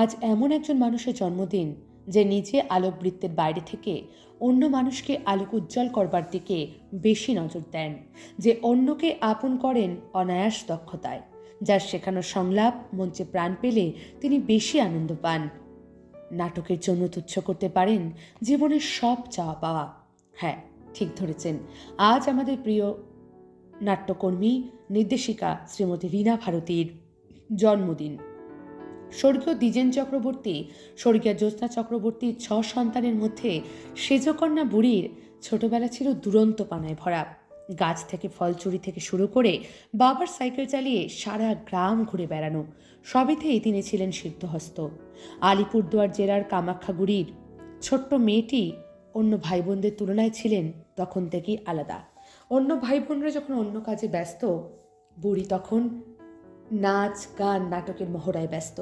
আজ এমন একজন মানুষের জন্মদিন যে নিজে আলোকবৃত্তের বাইরে থেকে অন্য মানুষকে আলোক উজ্জ্বল করবার দিকে বেশি নজর দেন, যে অন্যকে আপন করেন অনায়াস দক্ষতায়, যার শেখানো সংলাপ মঞ্চে প্রাণ পেলে তিনি বেশি আনন্দ পান। নাটকের জন্য তুচ্ছ করতে পারেন জীবনের সব চাওয়া পাওয়া। হ্যাঁ, ঠিক ধরেছেন, আজ আমাদের প্রিয় নাট্যকর্মী নির্দেশিকা শ্রীমতী রীনা ভারতীর জন্মদিন। স্বর্গীয় দ্বিজেন চক্রবর্তী, স্বর্গীয় জ্যোৎস্না চক্রবর্তীর 6 সন্তানের মধ্যে সেজকন্যা বুড়ির ছোটবেলা ছিল দুরন্ত পানায় ভরা। গাছ থেকে ফল চুরি থেকে শুরু করে বাবার সাইকেল চালিয়ে সারা গ্রাম ঘুরে বেড়ানো, সবেতেই তিনি ছিলেন সিদ্ধহস্ত। আলিপুরদুয়ার জেলার কামাখ্যাগুড়ির ছোট্ট মেয়েটি অন্য ভাই বোনদের তুলনায় ছিলেন তখন থেকেই আলাদা। অন্য ভাই বোনরা যখন অন্য কাজে ব্যস্ত, বুড়ি তখন নাচ গান নাটকের মহড়ায় ব্যস্ত।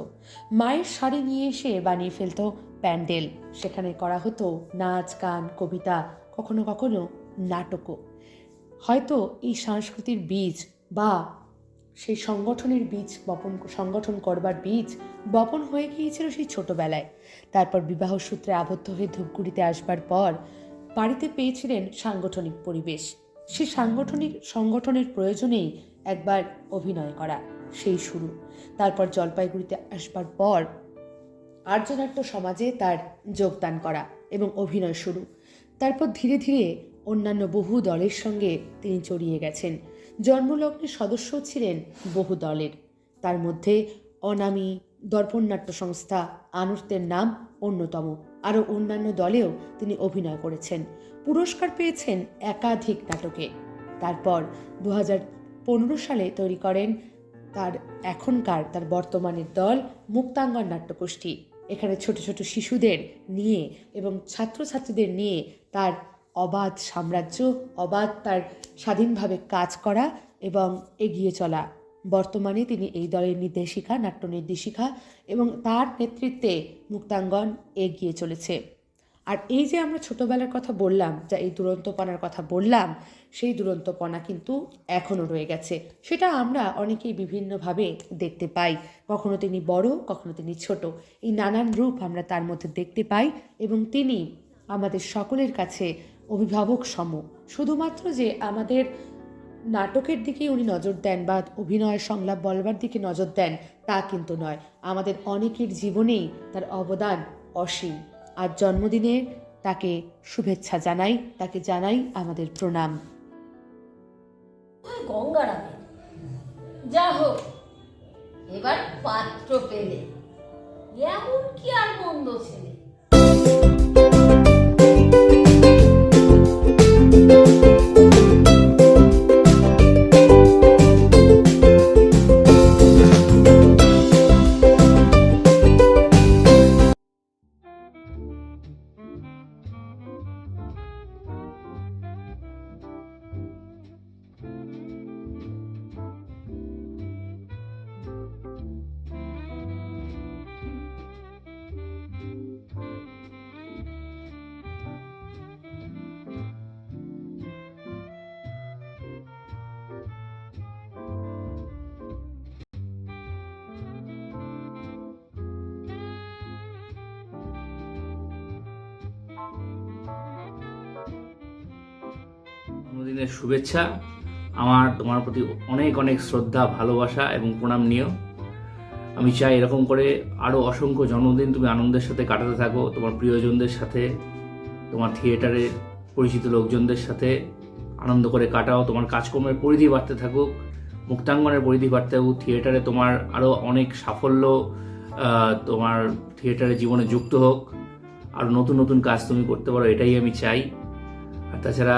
মায়ের শাড়ি নিয়ে এসে বানিয়ে ফেলত প্যান্ডেল, সেখানে করা হতো নাচ গান কবিতা, কখনো কখনো নাটকও। হয়তো এই সংস্কৃতির বীজ বা সেই সংগঠনের বীজ সংগঠন করবার বীজ বপন হয়ে গিয়েছিল সেই ছোটবেলায়। তারপর বিবাহ সূত্রে আবদ্ধ হয়ে ধূপগুড়িতে আসবার পর বাড়িতে পেয়েছিলেন সাংগঠনিক পরিবেশ। সেই সংগঠনের প্রয়োজনেই একবার অভিনয় করা, সেই শুরু। তারপর জলপাইগুড়িতে আসবার পর আর্যনাট্য সমাজে তার যোগদান করা এবং অভিনয় শুরু। তারপর ধীরে ধীরে অন্যান্য বহু দলের সঙ্গে তিনি জড়িয়ে গেছেন। জন্মলগ্নের সদস্য ছিলেন বহু দলের, তার মধ্যে অনামী, দর্পণ নাট্য সংস্থা, আনর্তের নাম অন্যতম। আরও অন্যান্য দলেও তিনি অভিনয় করেছেন, পুরস্কার পেয়েছেন একাধিক নাটকে। তারপর 2015 সালে তৈরি করেন তার বর্তমানের দল মুক্তাঙ্গন নাট্যগোষ্ঠী। এখানে ছোট ছোট শিশুদের নিয়ে এবং ছাত্রছাত্রীদের নিয়ে তার অবাধ সাম্রাজ্য, অবাধ তার স্বাধীনভাবে কাজ করা এবং এগিয়ে চলা। বর্তমানে তিনি এই দলের নির্দেশিকা, নাট্য নির্দেশিকা, এবং তার নেতৃত্বে মুক্তাঙ্গন এগিয়ে চলেছে। আর এই যে আমরা ছোটবেলার কথা বললাম, যা এই দুরন্তপনার কথা বললাম, সেই দুরন্তপনা কিন্তু এখনও রয়ে গেছে। সেটা আমরা অনেকেই বিভিন্নভাবে দেখতে পাই। কখনো তিনি বড়, কখনো তিনি ছোট, এই নানান রূপ আমরা তার মধ্যে দেখতে পাই। এবং তিনি আমাদের সকলের কাছে অভিভাবক সম। শুধুমাত্র যে আমাদের নাটকের দিকে উনি নজর দেন বা অভিনয় সংলাপ বলবার দিকে নজর দেন তা কিন্তু নয়, আমাদের অনেকের জীবনেই তার অবদান অসীম। আজ জন্মদিনে তাকে শুভেচ্ছা জানাই, তাকে জানাই আমাদের প্রণাম। গঙ্গারামে যা হোক, এবার পাত্র পেলে, এমন কি আর মন্দ ছেলে। জন্মদিনের শুভেচ্ছা। আমার তোমার প্রতি অনেক অনেক শ্রদ্ধা, ভালোবাসা এবং প্রণাম নিও। আমি চাই এরকম করে আরও অসংখ্য জন্মদিন তুমি আনন্দের সাথে কাটাতে থাকো, তোমার প্রিয়জনদের সাথে, তোমার থিয়েটারের পরিচিত লোকজনদের সাথে আনন্দ করে কাটাও। তোমার কাজকর্মের পরিধি বাড়তে থাকুক, মুক্তাঙ্গনের পরিধি বাড়তে থাকুক, থিয়েটারে তোমার আরও অনেক সাফল্য তোমার থিয়েটারের জীবনে যুক্ত হোক, আর নতুন নতুন কাজ তুমি করতে পারো, এটাই আমি চাই। আর তাছাড়া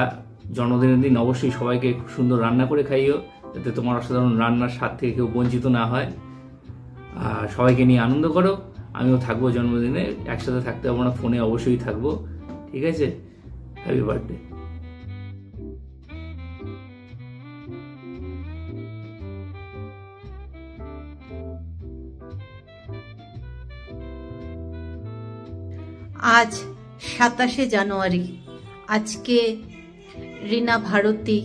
জন্মদিনের দিন অবশ্যই সবাইকে খুব সুন্দর রান্না করে খাইও, যাতে তোমার অসাধারণ রান্নার স্বাদ থেকে কেউ বঞ্চিত না হয়। আর সবাইকে নিয়ে আনন্দ করো। আমিও থাকবো জন্মদিনে, একসাথে থাকতে পারবো না, ফোনে অবশ্যই থাকবো। ঠিক আছে? Happy birthday. আজ 27শে জানুয়ারি, আজকে রীনা ভারতী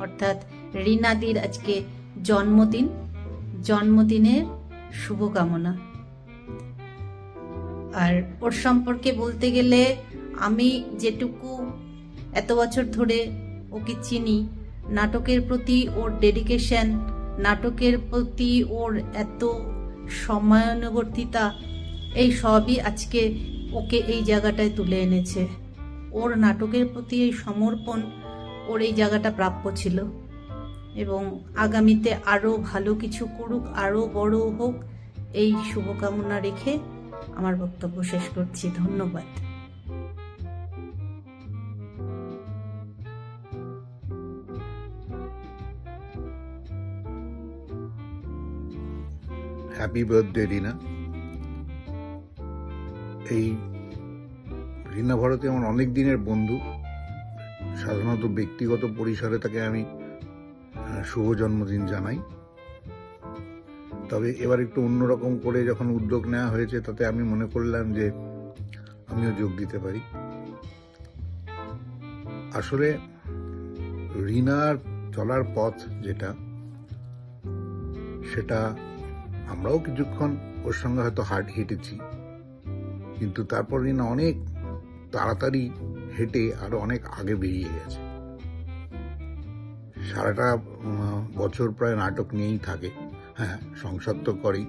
অর্থাৎ রীনাদির আজকে জন্মদিন। জন্মদিনের শুভকামনা। আর ওর সম্পর্কে বলতে গেলে আমি যেটুকু এত বছর ধরে ওকে চিনি, নাটকের প্রতি ওর ডেডিকেশন, নাটকের প্রতি ওর এত সময়ানুবর্তিতা, এই সবই আজকে ওকে এই জায়গাটায় তুলে এনেছে। ওর নাটকের প্রতি এই সমর্পণ, ওর এই জায়গাটা প্রাপ্য ছিল। এবং আগামীতে আরও ভালো কিছু করুক, আরও বড় হোক, এই শুভকামনা রেখে আমার বক্তব্য শেষ করছি। ধন্যবাদ। হ্যাপি বার্থডে রিনা। এই রিনা ভারতী আমার অনেক দিনের বন্ধু। সাধারণত ব্যক্তিগত পরিসরে তাকে আমি শুভ জন্মদিন জানাই। তবে এবার একটু অন্যরকম করে যখন উদ্যোগ নেওয়া হয়েছে, তাতে আমি মনে করলাম যে আমিও যোগ দিতে পারি। আসলে রিনার চলার পথ যেটা, সেটা আমরাও কিছুক্ষণ ওর সঙ্গে হয়তো হেঁটেছি, কিন্তু তারপর রিনা অনেক তাড়াতাড়ি হেঁটে আরো অনেক আগে বেরিয়ে গেছে। সারাটা বছর প্রায় নাটক নিয়েই থাকে। হ্যাঁ, সংসার তো করেই,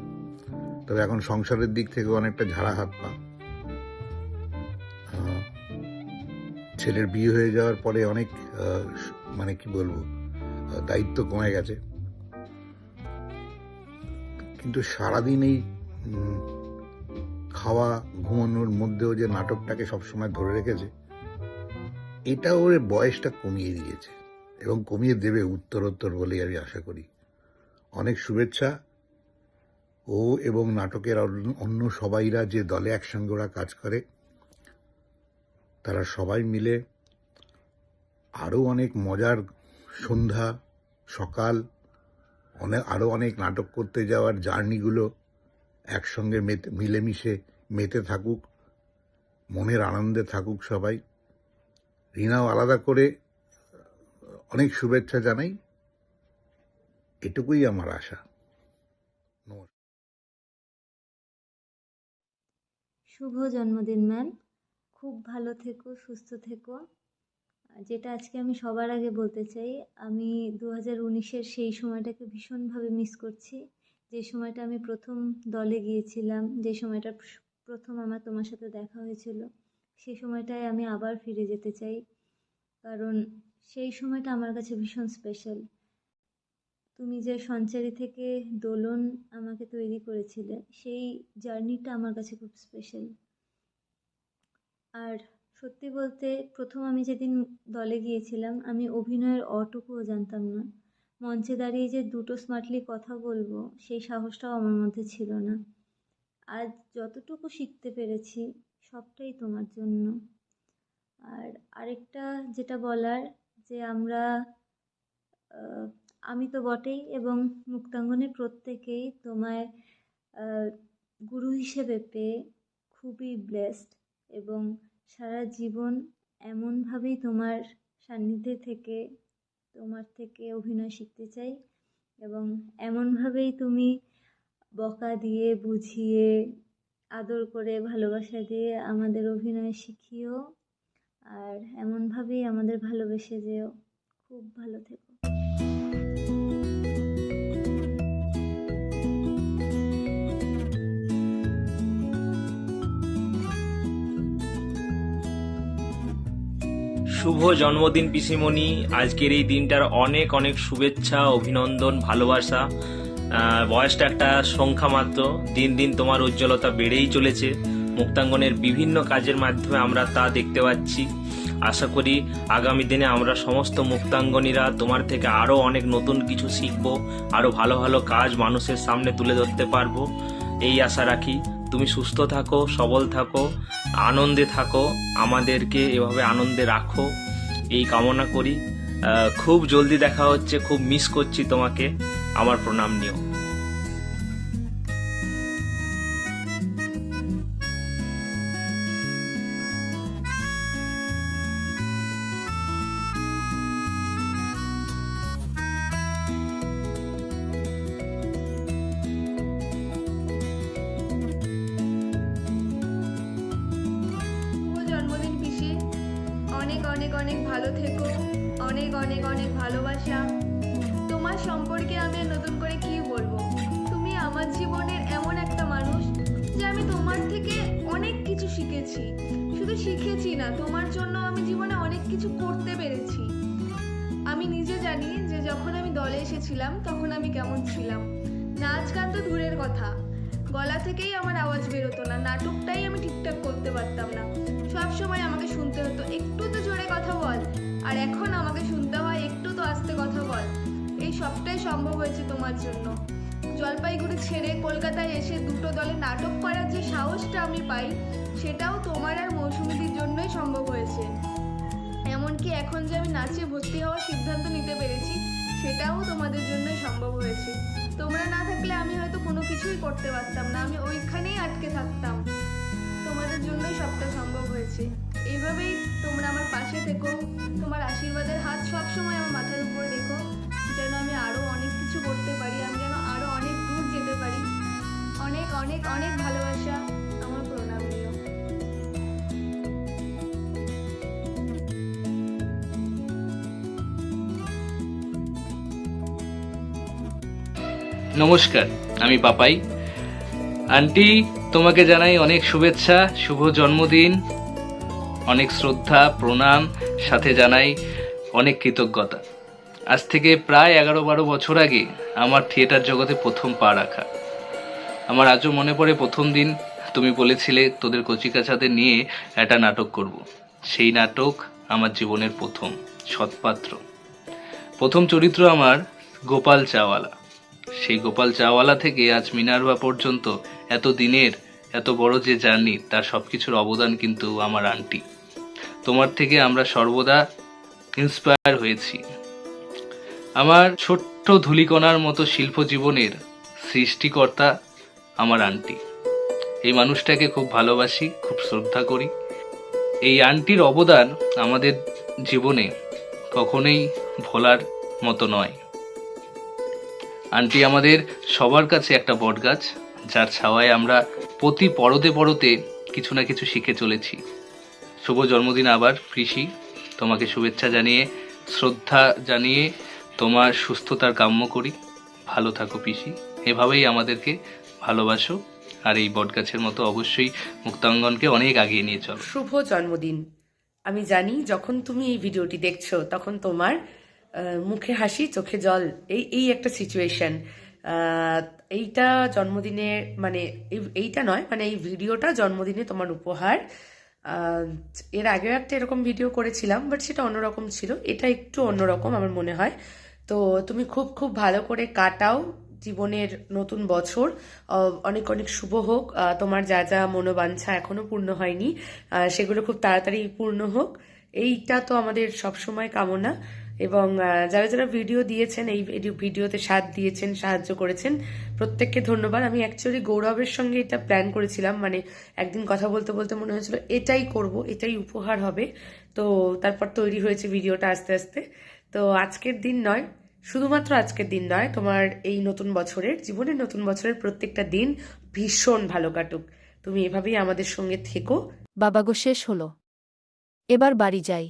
তবে এখন সংসারের দিক থেকে অনেকটা ঝাড়া হাত পা। ছেলের বিয়ে হয়ে যাওয়ার পরে অনেক মানে কি বলবো, দায়িত্ব কমে গেছে। কিন্তু সারাদিন এই খাওয়া ঘুমানোর মধ্যেও যে নাটকটাকে সবসময় ধরে রেখেছে, এটা ওর বয়সটা কমিয়ে দিয়েছে এবং কমিয়ে দেবে উত্তরোত্তর বলেই আমি আশা করি। অনেক শুভেচ্ছা। ও এবং নাটকের অন্য সবাইরা যে দলে একসঙ্গে ওরা কাজ করে, তারা সবাই মিলে আরও অনেক মজার সন্ধ্যা, সকাল, আরও অনেক নাটক করতে যাওয়ার জার্নিগুলো একসঙ্গে মিলেমিশে মেতে থাকুক, মনের আনন্দে থাকুক সবাই। রিনাও আলাদা করে অনেক শুভেচ্ছা জানাই। এটুকুই আমার আশা। শুভ জন্মদিন ম্যাম। খুব ভালো থেকো, সুস্থ থেকো। যেটা আজকে আমি সবার আগে বলতে চাই, আমি 2019-এর সেই সময়টাকে ভীষণভাবে মিস করছি। যে সময়টা আমি প্রথম দলে গিয়েছিলাম, যে সময়টা প্রথম আমার তোমার সাথে দেখা হয়েছিল, সেই সময়টায় আমি আবার ফিরে যেতে চাই, কারণ সেই সময়টা আমার কাছে ভীষণ স্পেশাল। তুমি যে সঞ্চারী থেকে দোলন আমাকে তৈরি করেছিলে, সেই জার্নিটা আমার কাছে খুব স্পেশাল। আর সত্যি বলতে, প্রথম আমি যেদিন দলে গিয়েছিলাম, আমি অভিনয়ের অটুকুও জানতাম না। মঞ্চে দাঁড়িয়ে যে দুটো স্মার্টলি কথা বলবো, সেই সাহসটাও আমার মধ্যে ছিল না। আজ যতটুকু শিখতে পেরেছি, সবটাই তোমার জন্য। আর আরেকটা যেটা বলার, যে আমি তো বটেই, এবং মুক্তাঙ্গনের প্রত্যেকেই তোমায় গুরু হিসেবে পেয়ে খুবই ব্লেসড, এবং সারা জীবন এমনভাবেই তোমার সান্নিধ্যে থেকে তোমার থেকে অভিনয় শিখতে চাই, এবং এমনভাবেই তুমি বকা দিয়ে, বুঝিয়ে, আদর করে, ভালোবাসা দিয়ে আমাদের অভিনয় শিখিও, আর এমনভাবেই আমাদের ভালোবেসে যেও। খুব ভালো থেকো। শুভ জন্মদিন পিসিমণি। আজকের এই দিনটার অনেক অনেক শুভেচ্ছা, অভিনন্দন, ভালোবাসা। বয়সটা একটা সংখ্যা মাত্র। দিন দিন তোমার উজ্জ্বলতা বেড়েই চলেছে। মুক্তাঙ্গনের বিভিন্ন কাজের মাধ্যমে আমরা তা দেখতে পাচ্ছি। আশা করি আগামী দিনে আমরা সমস্ত মুক্তাঙ্গনীরা তোমার থেকে আরও অনেক নতুন কিছু শিখবো, আরও ভালো ভালো কাজ মানুষের সামনে তুলে ধরতে পারবো, এই আশা রাখি। তুমি সুস্থ থাকো, সবল থাকো, আনন্দে থাকো, আমাদেরকে এভাবে আনন্দে রাখো, এই কামনা করি। খুব জলদি দেখা হচ্ছে, খুব মিস করছি তোমাকে। আমার প্রণাম নিও। জন্মদিন পিসি। অনেক অনেক অনেক ভালো থেকো, অনেক অনেক অনেক ভালোবাসা। তোমার সম্পর্কে আমি আর নতুন করে কি বলবো, তুমি আমার জীবনের এমন একটা মানুষ যে আমি তোমার থেকে অনেক কিছু শিখেছি। শুধু শিখেছি না, তোমার জন্য আমি জীবনে অনেক কিছু করতে পেরেছি। আমি নিজে জানি যে যখন আমি দলে এসেছিলাম তখন আমি কেমন ছিলাম। নাচ গান তো দূরের কথা, গলা থেকেই আমার আওয়াজ বেরোতো না, নাটকটাই আমি ঠিকঠাক করতে পারতাম না। সব সময় আমাকে শুনতে হতো একটু তো জোরে কথা বল, আর এখন আমাকে শুনতে হয় একটু তো আস্তে কথা বল। এই সবটাই সম্ভব হয়েছে তোমার জন্য। জলপাইগুড়ি ছেড়ে কলকাতায় এসে দুটো দলে নাটক করার যে সাহসটা আমি পাই, সেটাও তোমার আর মৌসুমীদির জন্যই সম্ভব হয়েছে। এমনকি এখন যে আমি নাচে ভর্তি হওয়ার সিদ্ধান্ত নিতে পেরেছি, সেটাও তোমাদের জন্যই সম্ভব হয়েছে। তোমরা না থাকলে আমি হয়তো কোনো কিছুই করতে পারতাম না, আমি ওইখানেই আটকে থাকতাম। তোমাদের জন্যই সবটা সম্ভব হয়েছে। এইভাবেই তোমরা আমার পাশে থেকো, তোমার আশীর্বাদের হাত সবসময় আমার মাথার উপর রেখো, যেন আমি আরও অনেক কিছু করতে পারি, আমি যেন আরও অনেক দূর যেতে পারি। অনেক অনেক অনেক ভালোবাসা, আমার প্রণাম নিও। নমস্কার, আমি পাপাই। আন্টি, তোমাকে জানাই অনেক শুভেচ্ছা, শুভ জন্মদিন, অনেক শ্রদ্ধা প্রণাম, সাথে জানাই অনেক কৃতজ্ঞতা। আজ থেকে প্রায় 11-12 বছর আগে আমার থিয়েটার জগতে প্রথম পা রাখা। আমার আজও মনে পড়ে প্রথম দিন তুমি বলেছিলে তোদের কচিকাচাদের নিয়ে একটা নাটক করব। সেই নাটক আমার জীবনের প্রথম সৎপাত্র। প্রথম চরিত্র আমার গোপাল চাওয়ালা। সেই গোপাল চাওয়ালা থেকে আজ মিনার্ভা পর্যন্ত এত দিনের এত বড় যে জার্নি, তার সবকিছুর অবদান কিন্তু আমার আন্টি। তোমার থেকে আমরা সর্বদা ইন্সপায়ার হয়েছি। আমার ছোট্ট ধূলিকণার মতো শিল্প জীবনের সৃষ্টিকর্তা আমার আন্টি। এই মানুষটাকে খুব ভালোবাসি, খুব শ্রদ্ধা করি। এই আন্টির অবদান আমাদের জীবনে কখনোই ভোলার মতো নয়। আন্টি আমাদের সবার কাছে একটা বটগাছ, যার ছাওয়ায় আমরা প্রতি পরতে পরতে কিছু না কিছু শিখে চলেছি। শুভ জন্মদিন আবার পিসি, তোমাকে শুভেচ্ছা জানিয়ে শ্রদ্ধা জানিয়ে তোমার সুস্থতার কাম্য করি। ভালো থাকো পিসি, এভাবেই আমাদেরকে ভালোবাসো, আর এই বটগাছের মতো অবশ্যই মুক্তাঙ্গনকে অনেক আগিয়ে নিয়ে চলো। শুভ জন্মদিন। আমি জানি যখন তুমি এই ভিডিওটি দেখছো তখন তোমার মুখে হাসি চোখে জল, এই একটা সিচুয়েশন। এইটা জন্মদিনে মানে এইটা নয়, মানে এই ভিডিওটা জন্মদিনে তোমার উপহার। এর আগেও একটা এরকম ভিডিও করেছিলাম, বাট সেটা অন্যরকম ছিল, এটা একটু অন্যরকম আমার মনে হয়। তো তুমি খুব খুব ভালো করে কাটাও জীবনের নতুন বছর, অনেক অনেক শুভ হোক। তোমার যা যা মনোবাঞ্ছা এখনো পূর্ণ হয়নি, সেগুলো খুব তাড়াতাড়ি পূর্ণ হোক, এইটা তো আমাদের সবসময় কামনা। এবং যারা যারা ভিডিও দিয়েছেন, এই ভিডিওতে সাথ দিয়েছেন, সাহায্য করেছেন, প্রত্যেককে ধন্যবাদ। আমি অ্যাকচুয়ালি গৌরবের সঙ্গে এটা প্ল্যান করেছিলাম, মানে একদিন কথা বলতে বলতে মনে হয়েছিল এটাই করব, এটাই উপহার হবে। তো তারপর তৈরি হয়েছে ভিডিওটা আস্তে আস্তে। তো আজকের দিন নয়, শুধুমাত্র আজকের দিন নয়, তোমার এই নতুন বছরের, জীবনের নতুন বছরের প্রত্যেকটা দিন ভীষণ ভালো কাটুক। তুমি এভাবেই আমাদের সঙ্গে থেকো। বাবা গো, শেষ হলো, এবার বাড়ি যাই।